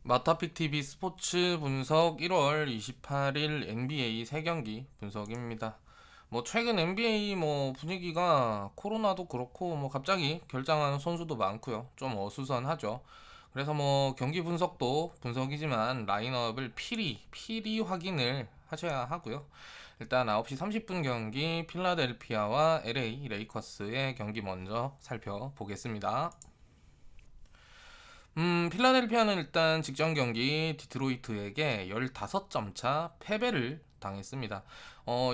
마타픽 TV 스포츠 분석 1월 28일 NBA 3경기 분석입니다. 최근 NBA 분위기가 코로나도 그렇고 갑자기 결장하는 선수도 많고요. 좀 어수선하죠. 그래서 경기 분석도 분석이지만 라인업을 필히 확인을 하셔야 하고요. 일단 9시 30분 경기 필라델피아와 LA 레이커스의 경기 먼저 살펴보겠습니다. 필라델피아는 일단 직전 경기 디트로이트에게 15점 차 패배를 당했습니다.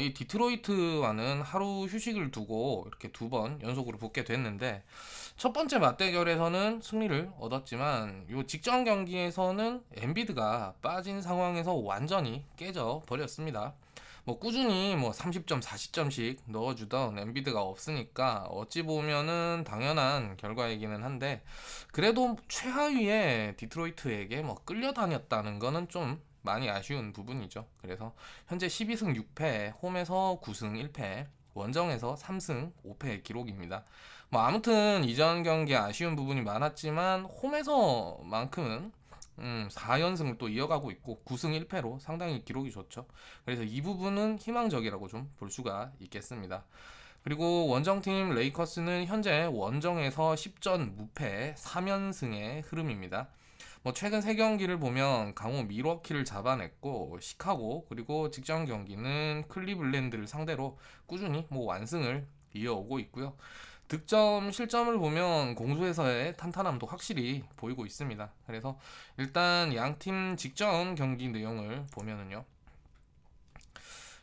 이 디트로이트와는 하루 휴식을 두고 이렇게 2번 연속으로 붙게 됐는데 첫 번째 맞대결에서는 승리를 얻었지만 이 직전 경기에서는 엔비드가 빠진 상황에서 완전히 깨져 버렸습니다. 꾸준히 30점, 40점씩 넣어주던 엔비드가 없으니까 어찌 보면은 당연한 결과이기는 한데 그래도 최하위의 디트로이트에게 끌려다녔다는 거는 좀 많이 아쉬운 부분이죠. 그래서 현재 12승 6패, 홈에서 9승 1패, 원정에서 3승 5패 기록입니다. 아무튼 이전 경기 아쉬운 부분이 많았지만 홈에서만큼은 4연승을 또 이어가고 있고 9승 1패로 상당히 기록이 좋죠. 그래서 이 부분은 희망적이라고 좀 볼 수가 있겠습니다. 그리고 원정팀 레이커스는 현재 원정에서 10전 무패 3연승의 흐름입니다. 최근 3경기를 보면 강호 밀워키를 잡아냈고 시카고 그리고 직전 경기는 클리블랜드를 상대로 꾸준히 완승을 이어오고 있고요. 득점 실점을 보면 공수에서의 탄탄함도 확실히 보이고 있습니다. 그래서 일단 양팀 직전 경기 내용을 보면은요.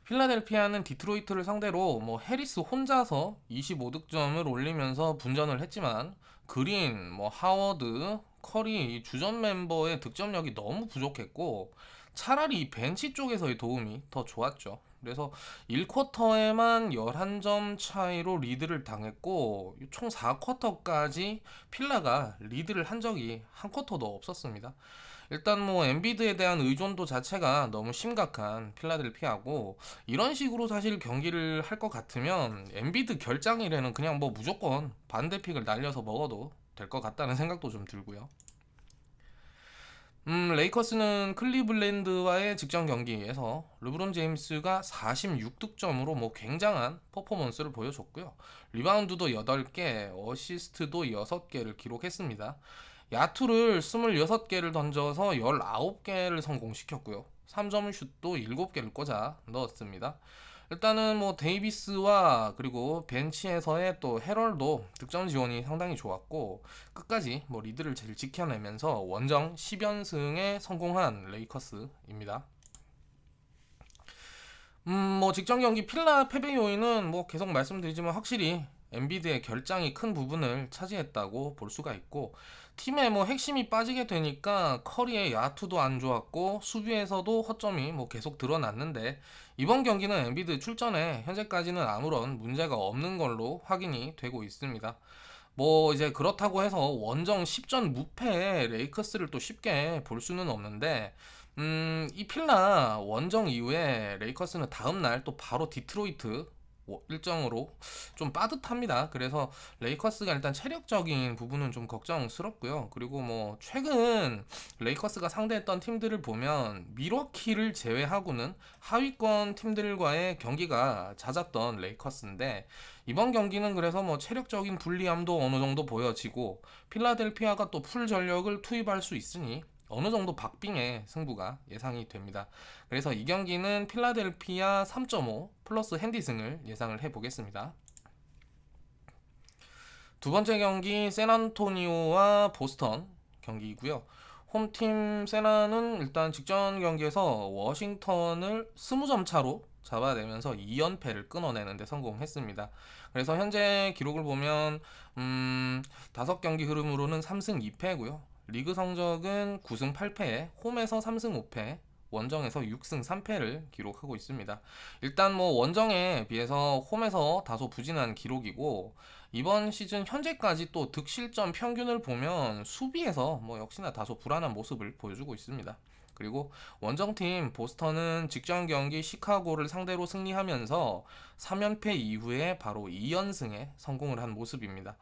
필라델피아는 디트로이트를 상대로 해리스 혼자서 25득점을 올리면서 분전을 했지만 그린, 하워드, 커리 주전 멤버의 득점력이 너무 부족했고 차라리 벤치 쪽에서의 도움이 더 좋았죠. 그래서 1쿼터에만 11점 차이로 리드를 당했고 총 4쿼터까지 필라가 리드를 한 적이 한 쿼터도 없었습니다. 일단 엔비드에 대한 의존도 자체가 너무 심각한 필라델피아고 이런 식으로 사실 경기를 할 것 같으면 엔비드 결장일에는 그냥 무조건 반대픽을 날려서 먹어도 될 것 같다는 생각도 좀 들고요. 레이커스는 클리블랜드와의 직전 경기에서 르브론 제임스가 46득점으로 굉장한 퍼포먼스를 보여줬고요. 리바운드도 8개, 어시스트도 6개를 기록했습니다. 야투를 26개를 던져서 19개를 성공시켰고요. 3점 슛도 7개를 꽂아 넣었습니다. 일단은 데이비스와 그리고 벤치에서의 또 해럴도 득점 지원이 상당히 좋았고 끝까지 리드를 잘 지켜내면서 원정 10연승에 성공한 레이커스입니다. 직전 경기 필라 패배 요인은 계속 말씀드리지만 확실히 엔비드의 결장이 큰 부분을 차지했다고 볼 수가 있고 팀의 핵심이 빠지게 되니까 커리의 야투도 안 좋았고 수비에서도 허점이 계속 드러났는데 이번 경기는 엔비드 출전에 현재까지는 아무런 문제가 없는 걸로 확인이 되고 있습니다. 이제 그렇다고 해서 원정 10전 무패의 레이커스를 또 쉽게 볼 수는 없는데 이 필라 원정 이후에 레이커스는 다음날 또 바로 디트로이트 일정으로 좀 빠듯합니다. 그래서 레이커스가 일단 체력적인 부분은 좀 걱정스럽고요. 그리고 최근 레이커스가 상대했던 팀들을 보면 밀워키를 제외하고는 하위권 팀들과의 경기가 잦았던 레이커스인데 이번 경기는 그래서 체력적인 불리함도 어느 정도 보여지고 필라델피아가 또 풀 전력을 투입할 수 있으니 어느 정도 박빙의 승부가 예상이 됩니다. 그래서 이 경기는 필라델피아 3.5 플러스 핸디승을 예상을 해보겠습니다. 두 번째 경기 샌안토니오와 보스턴 경기이고요. 홈팀 세나는 일단 직전 경기에서 워싱턴을 20점 차로 잡아내면서 2연패를 끊어내는데 성공했습니다. 그래서 현재 기록을 보면 5경기 흐름으로는 3승 2패고요. 리그 성적은 9승 8패에 홈에서 3승 5패, 원정에서 6승 3패를 기록하고 있습니다. 일단 원정에 비해서 홈에서 다소 부진한 기록이고 이번 시즌 현재까지 또 득실점 평균을 보면 수비에서 역시나 다소 불안한 모습을 보여주고 있습니다. 그리고 원정팀 보스턴은 직전 경기 시카고를 상대로 승리하면서 3연패 이후에 바로 2연승에 성공을 한 모습입니다.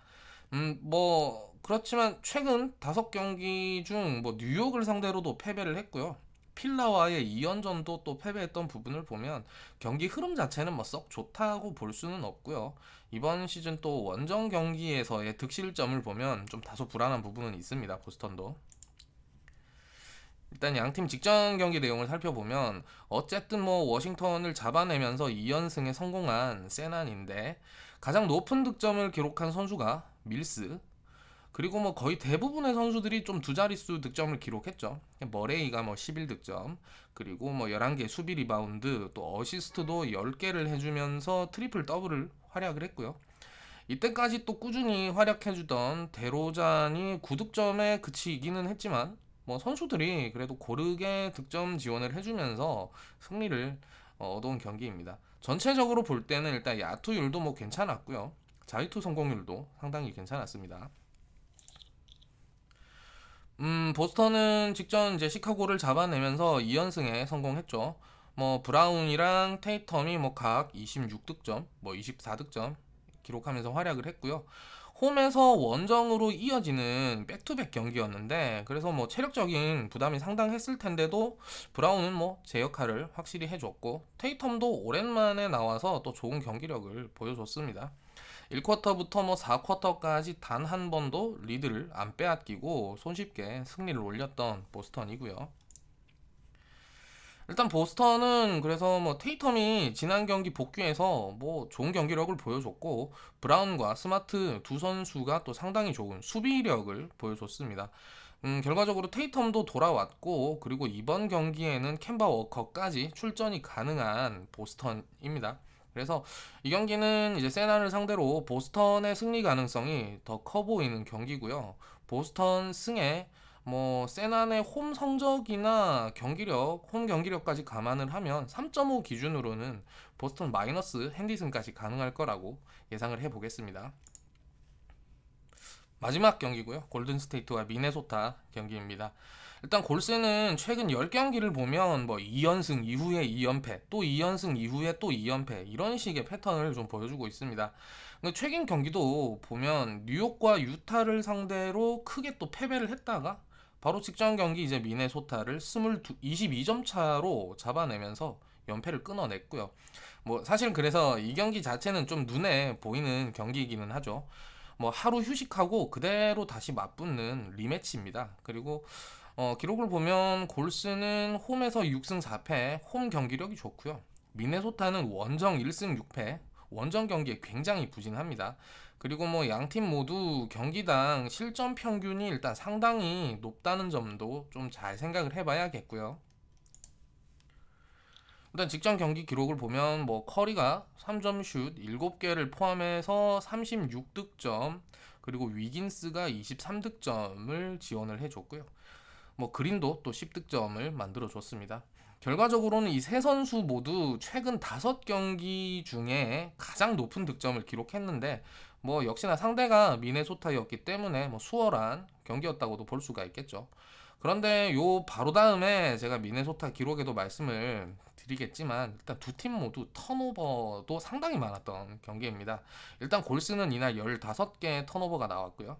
그렇지만 최근 5경기 중 뭐 뉴욕을 상대로도 패배를 했고요. 필라와의 2연전도 또 패배했던 부분을 보면 경기 흐름 자체는 뭐 썩 좋다고 볼 수는 없고요. 이번 시즌 또 원정 경기에서의 득실점을 보면 좀 다소 불안한 부분은 있습니다. 보스턴도. 일단 양팀 직전 경기 내용을 살펴보면 어쨌든 뭐 워싱턴을 잡아내면서 2연승에 성공한 세난인데 가장 높은 득점을 기록한 선수가 밀스, 그리고 뭐 거의 대부분의 선수들이 좀 두 자릿수 득점을 기록했죠. 머레이가 뭐 11득점, 그리고 뭐 11개 수비 리바운드, 또 어시스트도 10개를 해주면서 트리플 더블을 활약을 했고요. 이때까지 또 꾸준히 활약해주던 데로잔이 9득점에 그치기는 했지만 뭐 선수들이 그래도 고르게 득점 지원을 해주면서 승리를 얻어온 경기입니다. 전체적으로 볼 때는 일단 야투율도 뭐 괜찮았고요. 자유투 성공률도 상당히 괜찮았습니다. 보스턴은 직전 이제 시카고를 잡아내면서 2연승에 성공했죠. 뭐 브라운이랑 테이텀이 뭐 각 26득점, 뭐 24득점 기록하면서 활약을 했고요. 홈에서 원정으로 이어지는 백투백 경기였는데 그래서 뭐 체력적인 부담이 상당했을 텐데도 브라운은 뭐 제 역할을 확실히 해줬고 테이텀도 오랜만에 나와서 또 좋은 경기력을 보여줬습니다. 1쿼터부터 뭐 4쿼터까지 단 한 번도 리드를 안 빼앗기고 손쉽게 승리를 올렸던 보스턴이고요. 일단 보스턴은 그래서 뭐 테이텀이 지난 경기 복귀해서 뭐 좋은 경기력을 보여줬고 브라운과 스마트 두 선수가 또 상당히 좋은 수비력을 보여줬습니다. 결과적으로 테이텀도 돌아왔고 그리고 이번 경기에는 캔바 워커까지 출전이 가능한 보스턴입니다. 그래서 이 경기는 이제 세나를 상대로 보스턴의 승리 가능성이 더 커 보이는 경기고요. 보스턴 승에 뭐 세난의 홈 성적이나 경기력, 홈 경기력까지 감안을 하면 3.5 기준으로는 보스턴 마이너스 핸디슨까지 가능할 거라고 예상을 해보겠습니다. 마지막 경기고요. 골든 스테이트와 미네소타 경기입니다. 일단 골스는 최근 10경기를 보면 뭐 2연승 이후에 2연패, 또 2연승 이후에 또 2연패 이런 식의 패턴을 좀 보여주고 있습니다. 근데 최근 경기도 보면 뉴욕과 유타를 상대로 크게 또 패배를 했다가 바로 직전 경기 이제 미네소타를 22점 차로 잡아내면서 연패를 끊어냈고요. 뭐 사실 그래서 이 경기 자체는 좀 눈에 보이는 경기이기는 하죠. 뭐 하루 휴식하고 그대로 다시 맞붙는 리매치입니다. 그리고 기록을 보면 골스는 홈에서 6승 4패, 홈 경기력이 좋고요. 미네소타는 원정 1승 6패, 원정 경기에 굉장히 부진합니다. 그리고 뭐 양팀 모두 경기당 실점 평균이 일단 상당히 높다는 점도 좀 잘 생각을 해봐야겠고요. 일단 직전 경기 기록을 보면 뭐 커리가 3점 슛 7개를 포함해서 36득점, 그리고 위긴스가 23득점을 지원을 해줬고요. 뭐 그린도 또 10득점을 만들어 줬습니다. 결과적으로는 이 세 선수 모두 최근 5경기 중에 가장 높은 득점을 기록했는데 뭐 역시나 상대가 미네소타였기 때문에 뭐 수월한 경기였다고도 볼 수가 있겠죠. 그런데 요 바로 다음에 제가 미네소타 기록에도 말씀을 드리겠지만 일단 두 팀 모두 턴오버도 상당히 많았던 경기입니다. 일단 골스는 이날 15개 턴오버가 나왔고요.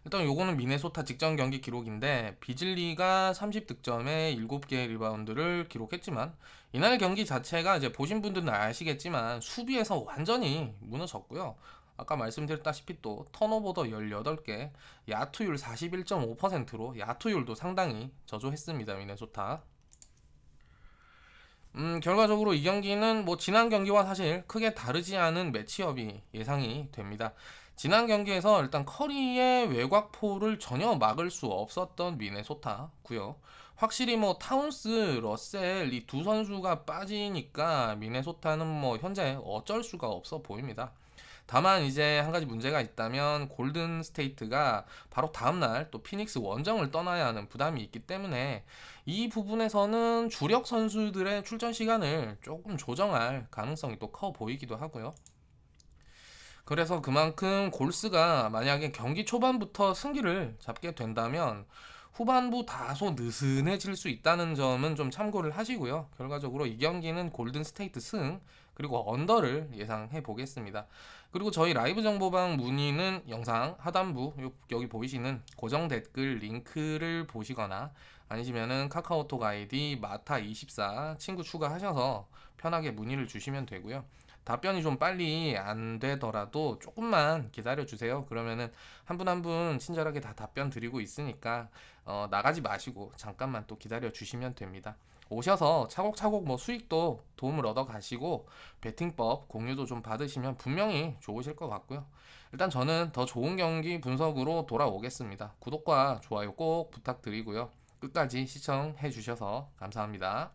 일단 요거는 미네소타 직전 경기 기록인데 비즐리가 30득점에 7개의 리바운드를 기록했지만 이날 경기 자체가 이제 보신 분들은 아시겠지만 수비에서 완전히 무너졌고요. 아까 말씀드렸다시피 또 턴오버도 18개, 야투율 41.5%로 야투율도 상당히 저조했습니다. 미네소타. 결과적으로 이 경기는 뭐 지난 경기와 사실 크게 다르지 않은 매치업이 예상이 됩니다. 지난 경기에서 일단 커리의 외곽포를 전혀 막을 수 없었던 미네소타고요. 확실히 뭐 타운스, 러셀 이 두 선수가 빠지니까 미네소타는 뭐 현재 어쩔 수가 없어 보입니다. 다만 이제 한 가지 문제가 있다면 골든 스테이트가 바로 다음날 또 피닉스 원정을 떠나야 하는 부담이 있기 때문에 이 부분에서는 주력 선수들의 출전 시간을 조금 조정할 가능성이 또 커 보이기도 하고요. 그래서 그만큼 골스가 만약에 경기 초반부터 승기를 잡게 된다면 후반부 다소 느슨해질 수 있다는 점은 좀 참고를 하시고요. 결과적으로 이 경기는 골든 스테이트 승, 그리고 언더를 예상해 보겠습니다. 그리고 저희 라이브 정보방 문의는 영상 하단부 여기 보이시는 고정 댓글 링크를 보시거나 아니시면은 카카오톡 아이디 마타24 친구 추가하셔서 편하게 문의를 주시면 되고요. 답변이 좀 빨리 안 되더라도 조금만 기다려 주세요. 그러면은 한 분 한 분 친절하게 다 답변 드리고 있으니까 나가지 마시고 잠깐만 또 기다려 주시면 됩니다. 오셔서 차곡차곡 뭐 수익도 도움을 얻어 가시고 베팅법 공유도 좀 받으시면 분명히 좋으실 것 같고요. 일단 저는 더 좋은 경기 분석으로 돌아오겠습니다. 구독과 좋아요 꼭 부탁드리고요. 끝까지 시청해 주셔서 감사합니다.